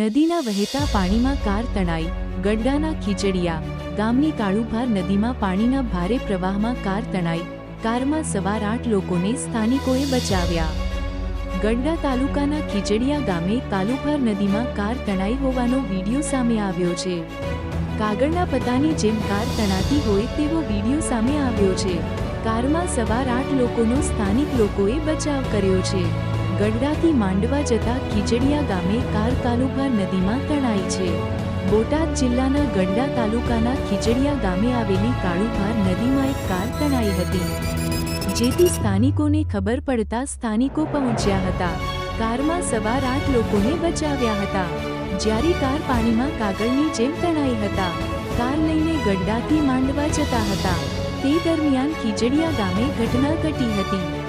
નદીના વહેતા પાણીમાં કાર તણાઈ, ગડડાના ખીચડિયા ગામની કાળુભાર નદીમાં પાણીના ભારે પ્રવાહમાં કાર તણાઈ, કારમાં સવાર 8 લોકોને સ્થાનિકોએ બચાવ્યા. ગડડા તાલુકાના ખીચડિયા ગામે કાળુભાર નદીમાં કાર તણાઈ હોવાનો વિડીયો સામે આવ્યો છે. કાગળના પત્તાની જેમ કાર તણાતી હોય તેવો વિડીયો સામે આવ્યો છે. કારમાં સવાર 8 લોકોનો સ્થાનિક લોકોએ બચાવ કર્યો છે. ગડડાથી માંડવા જતા ખીચડિયા ગામે કાર કાળુભાર નદીમાં તણાઈ છે. બોટાદ જિલ્લાના ગડડા તાલુકાના ખીચડિયા ગામે આવેલી કાળુભાર નદીમાં એક કાર તણાઈ હતી, જેથી સ્થાનિકોને ખબર પડતા સ્થાનિકો પહોંચ્યા હતા. કારમાં સવાર 8 લોકોને બચાવ્યા હતા, જ્યારે કાર પાણીમાં કાગળની જેમ તણાઈ હતા. કાર લઈને ગડડાથી માંડવા જતા હતા. તે દરમિયાન ખીચડિયા ગામે ઘટના ઘટી હતી.